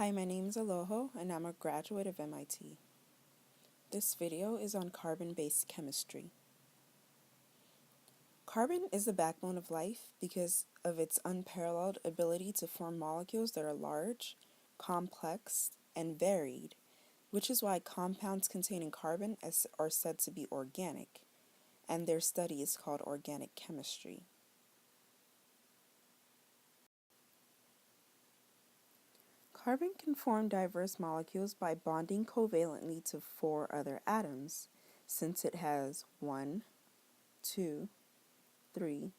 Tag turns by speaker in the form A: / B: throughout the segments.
A: Hi, my name is Aloho, and I'm a graduate of MIT. This video is on carbon-based chemistry. Carbon is the backbone of life because of its unparalleled ability to form molecules that are large, complex, and varied, which is why compounds containing carbon are said to be organic, and their study is called organic chemistry. Carbon can form diverse molecules by bonding covalently to 4 other atoms, since it has 1, 2, 3,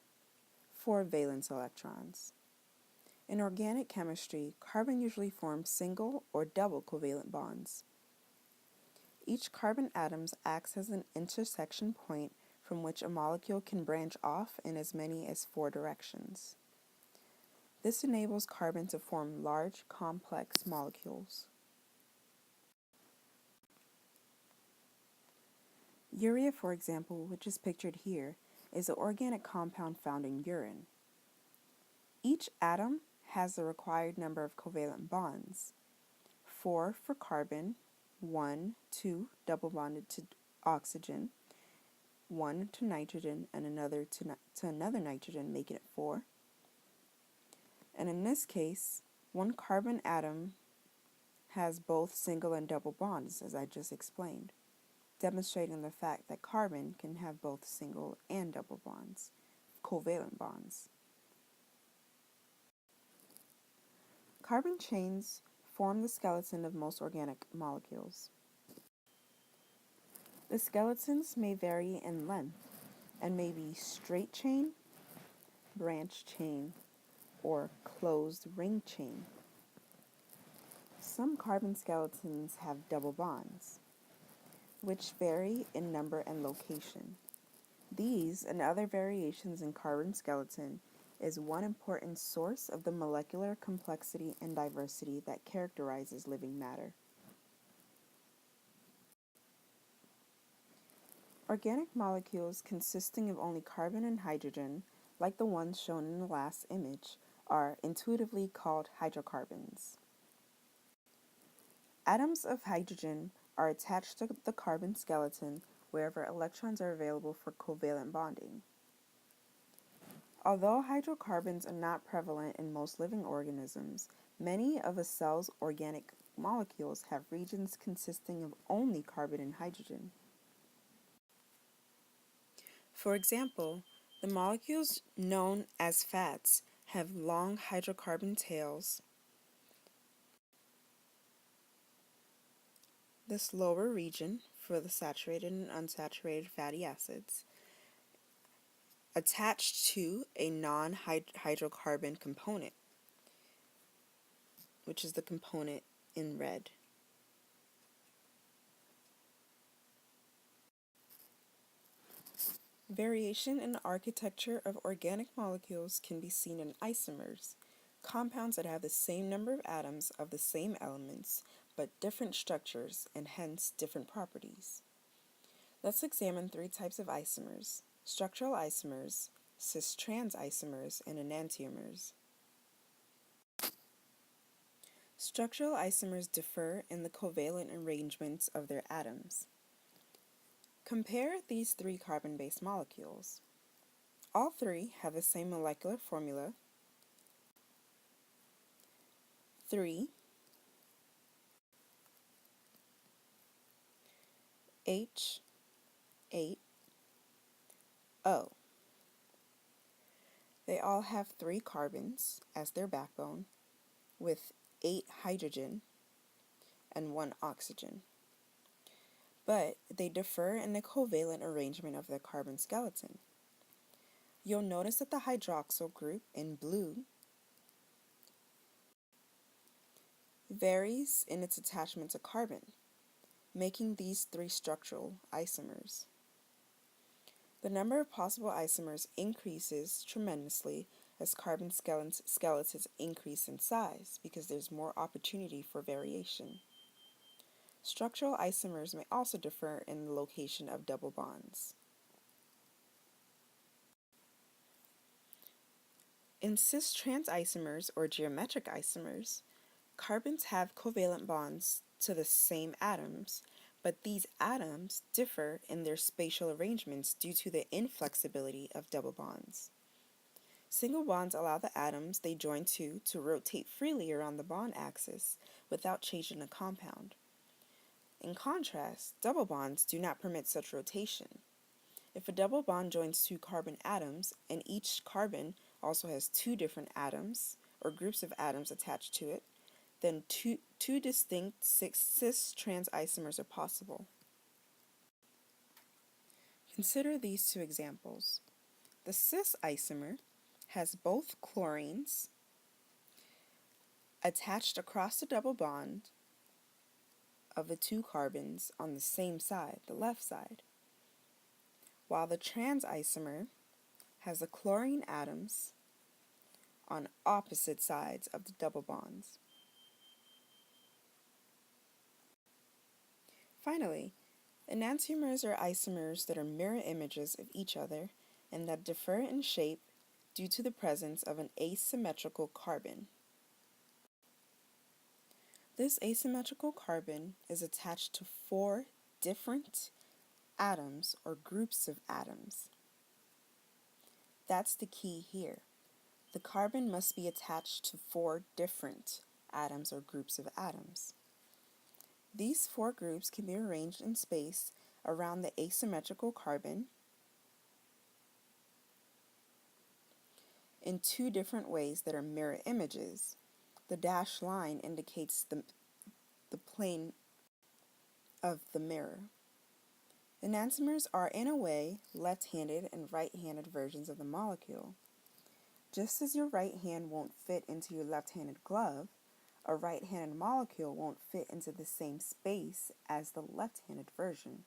A: 4 valence electrons. In organic chemistry, carbon usually forms single or double covalent bonds. Each carbon atom acts as an intersection point from which a molecule can branch off in as many as 4 directions. This enables carbon to form large, complex molecules. Urea, for example, which is pictured here, is an organic compound found in urine. Each atom has the required number of covalent bonds: 4 for carbon, 1, 2 double bonded to oxygen, 1 to nitrogen, and another to another nitrogen, making it 4. And in this case, one carbon atom has both single and double bonds, as I just explained, demonstrating the fact that carbon can have both single and double bonds, covalent bonds. Carbon chains form the skeleton of most organic molecules. The skeletons may vary in length and may be straight chain, branch chain, or closed ring chain. Some carbon skeletons have double bonds, which vary in number and location. These and other variations in carbon skeleton is one important source of the molecular complexity and diversity that characterizes living matter. Organic molecules consisting of only carbon and hydrogen, like the ones shown in the last image, are intuitively called hydrocarbons. Atoms of hydrogen are attached to the carbon skeleton wherever electrons are available for covalent bonding. Although hydrocarbons are not prevalent in most living organisms, many of a cell's organic molecules have regions consisting of only carbon and hydrogen. For example, the molecules known as fats have long hydrocarbon tails. This lower region for the saturated and unsaturated fatty acids attached to a non-hydrocarbon component, which is the component in red. Variation in the architecture of organic molecules can be seen in isomers, compounds that have the same number of atoms of the same elements, but different structures and hence different properties. Let's examine 3 types of isomers: structural isomers, cis-trans isomers, and enantiomers. Structural isomers differ in the covalent arrangements of their atoms. Compare these 3 carbon-based molecules. All 3 have the same molecular formula: 3 H 8 O. They all have 3 carbons as their backbone, with 8 hydrogen and 1 oxygen. But they differ in the covalent arrangement of their carbon skeleton. You'll notice that the hydroxyl group in blue varies in its attachment to carbon, making these 3 structural isomers. The number of possible isomers increases tremendously as carbon skeletons increase in size because there's more opportunity for variation. Structural isomers may also differ in the location of double bonds. In cis-trans isomers or geometric isomers, Carbons have covalent bonds to the same atoms, but these atoms differ in their spatial arrangements due to the inflexibility of double bonds. Single bonds allow the atoms they join to rotate freely around the bond axis without changing the compound. In contrast, double bonds do not permit such rotation. If a double bond joins two carbon atoms and each carbon also has two different atoms or groups of atoms attached to it, then two distinct cis-trans isomers are possible. Consider these two examples. The cis isomer has both chlorines attached across the double bond of the two carbons on the same side, the left side, while the trans isomer has the chlorine atoms on opposite sides of the double bonds. Finally, enantiomers are isomers that are mirror images of each other and that differ in shape due to the presence of an asymmetrical carbon. This asymmetrical carbon is attached to four different atoms or groups of atoms. That's the key here. The carbon must be attached to four different atoms or groups of atoms. These four groups can be arranged in space around the asymmetrical carbon in two different ways that are mirror images. The dashed line indicates the plane of the mirror. Enantiomers are, in a way, left-handed and right-handed versions of the molecule. Just as your right hand won't fit into your left-handed glove, a right-handed molecule won't fit into the same space as the left-handed version.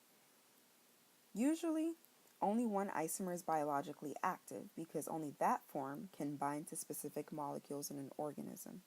A: Usually, only one isomer is biologically active because only that form can bind to specific molecules in an organism.